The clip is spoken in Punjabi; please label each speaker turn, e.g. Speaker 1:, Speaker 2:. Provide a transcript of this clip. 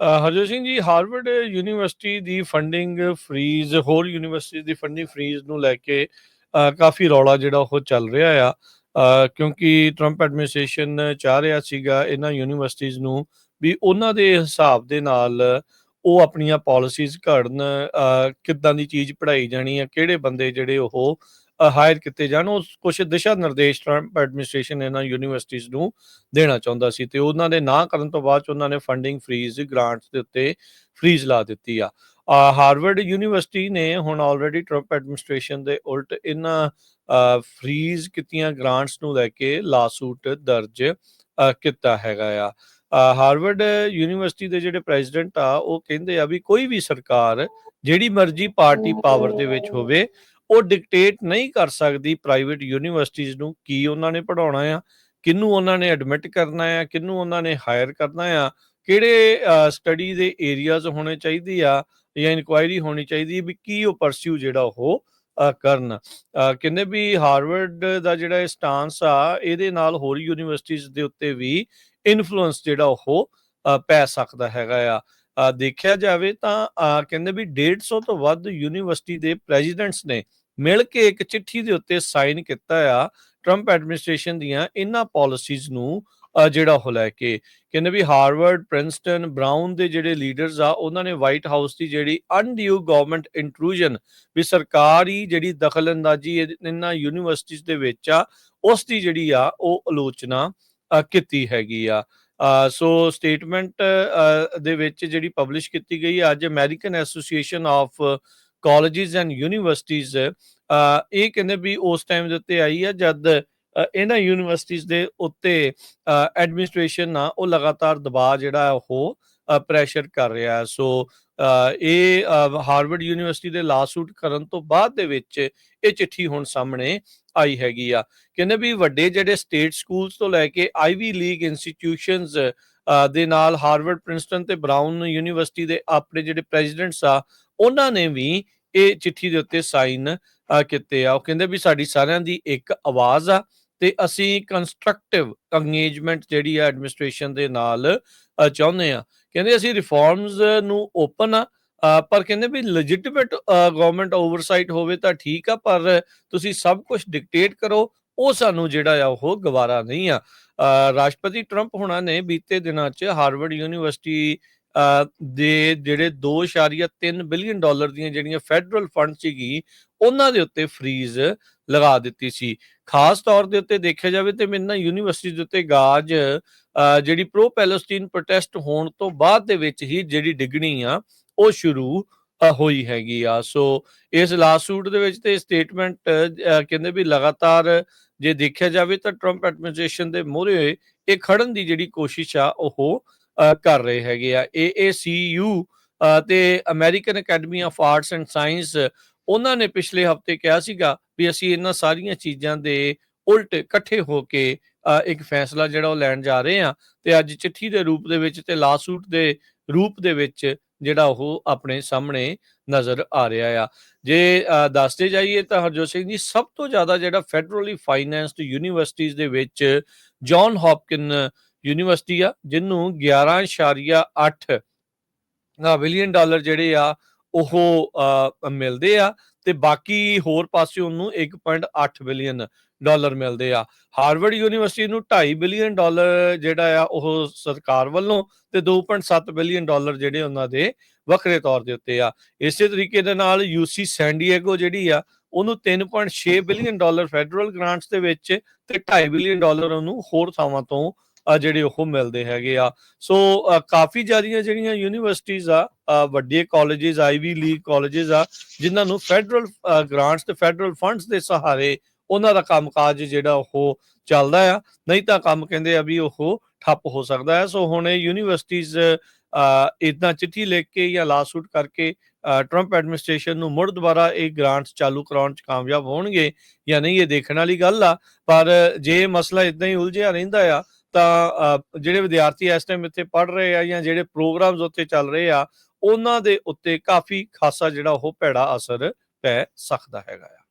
Speaker 1: ਹਰਜੋਤ ਸਿੰਘ ਜੀ, ਹਾਰਵਰਡ ਯੂਨੀਵਰਸਿਟੀ ਦੀ ਫੰਡਿੰਗ ਫਰੀਜ਼, ਹੋਰ ਯੂਨੀਵਰਸਿਟੀ ਦੀ ਫੰਡਿੰਗ ਫਰੀਜ਼ ਨੂੰ ਲੈ ਕੇ ਕਾਫੀ ਰੌਲਾ ਜਿਹੜਾ ਉਹ ਚੱਲ ਰਿਹਾ ਆ। ਕਿਉਂਕਿ ਟਰੰਪ ਐਡਮਿਨਿਸਟ੍ਰੇਸ਼ਨ ਚਾਹ ਰਿਹਾ ਸੀਗਾ ਇਹਨਾਂ ਯੂਨੀਵਰਸਿਟੀਜ਼ ਨੂੰ ਵੀ ਉਹਨਾਂ ਦੇ ਹਿਸਾਬ ਦੇ ਨਾਲ ਉਹ ਆਪਣੀਆਂ ਪਾਲਿਸੀਜ਼ ਘੜਨ, ਕਿੱਦਾਂ ਦੀ ਚੀਜ਼ ਪੜ੍ਹਾਈ ਜਾਣੀ ਆ, ਕਿਹੜੇ ਬੰਦੇ ਜਿਹੜੇ ਉਹ ਹਾਇਰ ਕੀਤੇ ਜਾਣ। ਉਹ ਕੁਛ ਦਿਸ਼ਾ ਨਿਰਦੇਸ਼ ਟਰੰਪ ਐਡਮਿਨਿਸਟ੍ਰੇਸ਼ਨ ਇਹਨਾਂ ਯੂਨੀਵਰਸਿਟੀਜ਼ ਨੂੰ ਦੇਣਾ ਚਾਹੁੰਦਾ ਸੀ, ਤੇ ਉਹਨਾਂ ਦੇ ਨਾ ਕਰਨ ਤੋਂ ਬਾਅਦ 'ਚ ਉਹਨਾਂ ਨੇ ਫੰਡਿੰਗ ਫਰੀਜ਼, ਗ੍ਰਾਂਟਸ ਦੇ ਉੱਤੇ ਫਰੀਜ਼ ਲਾ ਦਿੱਤੀ ਆ। ਹਾਰਵਰਡ ਯੂਨੀਵਰਸਿਟੀ ਨੇ ਹੁਣ ਆਲਰੇਡੀ ਟਰੰਪ ਐਡਮਿਨਿਸਟ੍ਰੇਸ਼ਨ ਦੇ ਉਲਟ ਇਹਨਾਂ ਫਰੀਜ਼ ਕੀਤੀਆਂ ਗ੍ਰਾਂਟਸ ਨੂੰ ਲੈ ਕੇ ਲਾਸੂਟ ਦਰਜ ਕੀਤਾ ਹੈਗਾ ਆ। ਹਾਰਵਰਡ ਯੂਨੀਵਰਸਿਟੀ ਦੇ ਜਿਹੜੇ ਪ੍ਰੈਜ਼ੀਡੈਂਟ ਆ ਉਹ ਕਹਿੰਦੇ ਆ ਵੀ ਕੋਈ ਵੀ ਸਰਕਾਰ, ਜਿਹੜੀ ਮਰਜ਼ੀ ਪਾਰਟੀ ਪਾਵਰ ਦੇ ਵਿੱਚ ਹੋਵੇ, ਉਹ ਡਿਕਟੇਟ ਨਹੀਂ ਕਰ ਸਕਦੀ ਪ੍ਰਾਈਵੇਟ ਯੂਨੀਵਰਸਿਟੀਜ਼ ਨੂੰ ਕੀ ਉਹਨਾਂ ਨੇ ਪੜ੍ਹਾਉਣਾ ਆ, ਕਿਹਨੂੰ ਉਹਨਾਂ ਨੇ ਐਡਮਿਟ ਕਰਨਾ ਆ, ਕਿਹਨੂੰ ਉਹਨਾਂ ਨੇ ਹਾਇਰ ਕਰਨਾ ਆ, ਕਿਹੜੇ ਸਟੱਡੀ ਦੇ ਏਰੀਆਜ਼ ਹੋਣੇ ਚਾਹੀਦੇ ਆ ਜਾਂ ਇਨਕੁਆਇਰੀ ਹੋਣੀ ਚਾਹੀਦੀ ਵੀ ਕੀ ਉਹ ਪਰਸਿਊ ਜਿਹੜਾ ਉਹ ਕਰਨ। ਕਹਿੰਦੇ ਵੀ ਹਾਰਵਰਡ ਦਾ ਜਿਹੜਾ ਇਹ ਸਟਾਂਸ ਆ, ਇਹਦੇ ਨਾਲ ਹੋਰ ਯੂਨੀਵਰਸਿਟੀਜ਼ ਦੇ ਉੱਤੇ ਵੀ ਇਨਫਲੂਐਂਸ ਜਿਹੜਾ ਉਹ ਪੈ ਸਕਦਾ ਹੈਗਾ ਆ। ਦੇਖਿਆ ਜਾਵੇ ਤਾਂ ਕਹਿੰਦੇ ਵੀ 150 ਤੋਂ ਵੱਧ ਯੂਨੀਵਰਸਿਟੀ ਦੇ ਪ੍ਰੈਜ਼ੀਡੈਂਟਸ ਨੇ ਮਿਲ ਕੇ ਇੱਕ ਚਿੱਠੀ ਦੇ ਉੱਤੇ ਸਾਈਨ ਕੀਤਾ ਆ ਟਰੰਪ ਐਡਮਿਨਿਸਟ੍ਰੇਸ਼ਨ ਦੀਆਂ ਇਹਨਾਂ ਪਾਲਿਸੀਜ਼ ਨੂੰ ਜਿਹੜਾ ਉਹ ਲੈ ਕੇ। ਕਹਿੰਦੇ ਵੀ ਹਾਰਵਰਡ, ਪ੍ਰਿੰਸਟਨ, ਬਰਾਊਨ ਦੇ ਜਿਹੜੇ ਲੀਡਰਸ ਆ, ਉਹਨਾਂ ਨੇ ਵਾਈਟ ਹਾਊਸ ਦੀ ਜਿਹੜੀ ਅਨਡਿਊ ਗਵਰਨਮੈਂਟ ਇੰਟਰੂਜਨ, ਵੀ ਸਰਕਾਰੀ ਜਿਹੜੀ ਦਖਲਅੰਦਾਜ਼ੀ ਇਹਨਾਂ ਯੂਨੀਵਰਸਿਟੀਜ਼ ਦੇ ਵਿੱਚ ਆ, ਉਸ ਦੀ ਜਿਹੜੀ ਆ ਉਹ ਆਲੋਚਨਾ ਕੀਤੀ ਹੈਗੀ ਆ। ਸੋ ਸਟੇਟਮੈਂਟ ਦੇ ਵਿੱਚ ਜਿਹੜੀ ਪਬਲਿਸ਼ ਕੀਤੀ ਗਈ ਅੱਜ, American association of colleges and universities, ਇਹ ਕਹਿੰਦੇ ਵੀ ਉਸ ਟਾਈਮ ਦੇ ਉੱਤੇ ਆਈ ਆ ਜਦ ਇਹਨਾਂ ਯੂਨੀਵਰਸਿਟੀਜ਼ ਦੇ ਉੱਤੇ ਐਡਮਿਨਿਸਟ੍ਰੇਸ਼ਨ ਆ ਉਹ ਲਗਾਤਾਰ ਦਬਾਅ ਜਿਹੜਾ ਉਹ ਪ੍ਰੈਸ਼ਰ ਕਰ ਰਿਹਾ। ਸੋ ਇਹ ਹਾਰਵਰਡ ਯੂਨੀਵਰਸਿਟੀ ਦੇ ਲਾਸੂਟ ਕਰਨ ਤੋਂ ਬਾਅਦ ਦੇ ਵਿੱਚ ਇਹ ਚਿੱਠੀ ਹੁਣ ਸਾਹਮਣੇ ਆਈ ਹੈਗੀ ਆ। ਕਹਿੰਦੇ ਵੀ ਵੱਡੇ ਜਿਹੜੇ ਸਟੇਟ ਸਕੂਲਸ ਤੋਂ ਲੈ ਕੇ ਆਈਵੀ ਲੀਗ ਇੰਸਟੀਟਿਊਸ਼ਨਸ ਦੇ ਨਾਲ ਹਾਰਵਰਡ, ਪ੍ਰਿੰਸਟਨ ਤੇ ਬਰਾਊਨ ਯੂਨੀਵਰਸਿਟੀ ਦੇ ਆਪਣੇ ਜਿਹੜੇ ਪ੍ਰੈਜ਼ੀਡੈਂਟਸ ਆ, ਉਹਨਾਂ ਨੇ ਵੀ ਇਹ ਚਿੱਠੀ ਦੇ ਉੱਤੇ ਸਾਈਨ ਕੀਤੇ ਆ। ਉਹ ਕਹਿੰਦੇ ਵੀ ਸਾਡੀ ਸਾਰਿਆਂ ਦੀ ਇੱਕ ਆਵਾਜ਼ ਆ ਤੇ ਅਸੀਂ ਕੰਸਟਰਕਟਿਵ ਅੰਗੇਜਮੈਂਟ ਜਿਹੜੀ ਆ ਐਡਮਿਨਿਸਟ੍ਰੇਸ਼ਨ ਦੇ ਨਾਲ ਚਾਹੁੰਦੇ ਆ। ਕਹਿੰਦੇ ਅਸੀਂ ਰਿਫਾਰਮਸ ਨੂੰ ਓਪਨ ਆ, ਪਰ ਕਹਿੰਦੇ ਵੀ ਲੈਜਿਟਿਮੇਟ ਗਵਰਨਮੈਂਟ ਓਵਰਸਾਈਟ ਹੋਵੇ ਤਾਂ ਠੀਕ ਆ, ਪਰ ਤੁਸੀਂ ਸਭ ਕੁਝ ਡਿਕਟੇਟ ਕਰੋ, ਉਹ ਸਾਨੂੰ ਜਿਹੜਾ ਆ ਉਹ ਗਵਾਰਾ ਨਹੀਂ ਆ। ਰਾਸ਼ਟਰਪਤੀ ਟਰੰਪ ਹੋਣਾ ਨੇ ਬੀਤੇ ਦਿਨਾਂ 'ਚ ਹਾਰਵਰਡ ਯੂਨੀਵਰਸਿਟੀ ਦੇ ਜਿਹੜੇ $2.3 ਬਿਲੀਅਨ ਦੀਆਂ ਜਿਹੜੀਆਂ ਫੈਡਰਲ ਫੰਡ ਸੀਗੀ, ਉਹਨਾਂ ਦੇ ਉੱਤੇ ਫਰੀਜ਼ ਲਗਾ ਦਿੱਤੀ ਸੀ। ਖਾਸ ਤੌਰ ਦੇ ਉੱਤੇ ਦੇਖਿਆ ਜਾਵੇ ਤੇ ਇਹਨਾਂ ਯੂਨੀਵਰਸਿਟੀ ਦੇ ਉੱਤੇ ਗਾਜ ਜਿਹੜੀ ਪ੍ਰੋ ਪੈਲਸਟੀਨ ਪ੍ਰੋਟੈਸਟ ਹੋਣ ਤੋਂ ਬਾਅਦ ਦੇ ਵਿੱਚ ਹੀ ਜਿਹੜੀ ਡਿੱਗਣੀ ਆ ਉਹ ਸ਼ੁਰੂ ਹੋਈ ਹੈਗੀ ਆ। ਸੋ ਇਸ ਲਾਸੂਟ ਦੇ ਵਿੱਚ ਤੇ ਸਟੇਟਮੈਂਟ ਕਹਿੰਦੇ ਵੀ ਲਗਾਤਾਰ ਜੇ ਦੇਖਿਆ ਜਾਵੇ ਤਾਂ ਟਰੰਪ ਐਡਮਿਨਿਸਟ੍ਰੇਸ਼ਨ ਦੇ ਮੂਹਰੇ ਇਹ ਖੜਨ ਦੀ ਜਿਹੜੀ ਕੋਸ਼ਿਸ਼ ਆ ਉਹ ਕਰ ਰਹੇ ਹੈਗੇ ਆ। AACU ਤੇ American academy of arts and science, ਉਹਨਾਂ ਨੇ ਪਿਛਲੇ ਹਫ਼ਤੇ ਕਿਹਾ ਸੀਗਾ ਵੀ ਅਸੀਂ ਇਹਨਾਂ ਸਾਰੀਆਂ ਚੀਜ਼ਾਂ ਦੇ ਉਲਟ ਇਕੱਠੇ ਹੋ ਕੇ ਇੱਕ ਫੈਸਲਾ ਜਿਹੜਾ ਉਹ ਲੈਣ ਜਾ ਰਹੇ ਆ, ਤੇ ਅੱਜ ਚਿੱਠੀ ਦੇ ਰੂਪ ਦੇ ਵਿੱਚ ਤੇ ਲਾਸੂਟ ਦੇ ਰੂਪ ਦੇ ਵਿੱਚ ਜਿਹੜਾ ਉਹ ਆਪਣੇ ਸਾਹਮਣੇ ਨਜ਼ਰ ਆ ਰਿਹਾ ਆ। ਜੇ ਦੱਸਦੇ ਜਾਈਏ ਤਾਂ ਹਰਜੋਤ ਸਿੰਘ ਜੀ, ਸਭ ਤੋਂ ਜ਼ਿਆਦਾ ਜਿਹੜਾ ਫੈਡਰਲੀ ਫਾਈਨੈਂਸਡ ਯੂਨੀਵਰਸਿਟੀਜ਼ ਦੇ ਵਿੱਚ ਜੌਨ ਹੌਪਕਿਨ ਯੂਨੀਵਰਸਿਟੀ ਆ, ਜਿਹਨੂੰ 11.8 ਬਿਲੀਅਨ ਜਿਹੜੇ ਆ ਉਹ ਮਿਲਦੇ ਆ, ਤੇ ਬਾਕੀ ਹੋਰ ਪਾਸੇ ਉਹਨੂੰ 1.8 ਬਿਲੀਅਨ ਮਿਲਦੇ ਆ। ਹਾਰਵਰਡ ਯੂਨੀਵਰਸਿਟੀ ਨੂੰ 2.5 ਬਿਲੀਅਨ ਜਿਹੜਾ ਆ ਉਹ ਸਰਕਾਰ ਵੱਲੋਂ, ਤੇ 2.7 ਬਿਲੀਅਨ ਜਿਹੜੇ ਉਹਨਾਂ ਦੇ ਵੱਖਰੇ ਤੌਰ ਦੇ ਉੱਤੇ ਆ। ਇਸੇ ਤਰੀਕੇ ਦੇ ਨਾਲ UC ਸੈਂਡੀਏਗੋ ਜਿਹੜੀ ਆ, ਉਹਨੂੰ 3.6 ਬਿਲੀਅਨ ਫੈਡਰਲ ਗ੍ਰਾਂਟਸ ਦੇ ਵਿੱਚ, ਤੇ 2.5 ਬਿਲੀਅਨ ਉਹਨੂੰ ਹੋਰ ਥਾਵਾਂ ਤੋਂ ਜਿਹੜੇ ਉਹ ਮਿਲਦੇ ਹੈਗੇ ਆ। ਸੋ ਕਾਫੀ ਜ਼ਿਆਦੀਆਂ ਜਿਹੜੀਆਂ ਯੂਨੀਵਰਸਿਟੀਜ਼ ਆ, ਵੱਡੇ ਕਾਲਜਿਸ, ਆਈਵੀ ਲੀਗ ਕਾਲਜਿਸ ਆ, ਜਿਨ੍ਹਾਂ ਨੂੰ ਫੈਡਰਲ ਗ੍ਰਾਂਟਸ ਤੇ ਫੈਡਰਲ ਫੰਡਸ ਦੇ ਸਹਾਰੇ ਉਹਨਾਂ ਦਾ ਕੰਮਕਾਜ ਜਿਹੜਾ ਉਹ ਚੱਲਦਾ ਆ, ਨਹੀਂ ਤਾਂ ਕੰਮ ਕਹਿੰਦੇ ਆ ਵੀ ਉਹ ਠੱਪ ਹੋ ਸਕਦਾ ਹੈ। ਸੋ ਹੁਣ ਇਹ ਯੂਨੀਵਰਸਿਟੀਜ਼ ਇੱਦਾਂ ਚਿੱਠੀ ਲਿਖ ਕੇ ਜਾਂ ਲਾਸੂਟ ਕਰਕੇ ਟਰੰਪ ਐਡਮਿਨਿਸਟ੍ਰੇਸ਼ਨ ਨੂੰ ਮੁੜ ਦੁਬਾਰਾ ਇਹ ਗ੍ਰਾਂਟਸ ਚਾਲੂ ਕਰਾਉਣ 'ਚ ਕਾਮਯਾਬ ਹੋਣਗੇ ਜਾਂ ਨਹੀਂ, ਇਹ ਦੇਖਣ ਵਾਲੀ ਗੱਲ ਆ। ਪਰ ਜੇ ਮਸਲਾ ਇੱਦਾਂ ਹੀ ਉਲਝਿਆ ਰਹਿੰਦਾ ਆ ਤਾਂ ਜਿਹੜੇ ਵਿਦਿਆਰਥੀ ਇਸ ਟਾਈਮ ਇੱਥੇ ਪੜ੍ਹ ਰਹੇ ਆ ਜਾਂ ਜਿਹੜੇ ਪ੍ਰੋਗਰਾਮਸ ਉੱਤੇ ਚੱਲ ਰਹੇ ਆ, ਉਹਨਾਂ ਦੇ ਉੱਤੇ ਕਾਫੀ ਖਾਸਾ ਜਿਹੜਾ ਉਹ ਭੈੜਾ ਅਸਰ ਪੈ ਸਕਦਾ ਹੈਗਾ ਆ।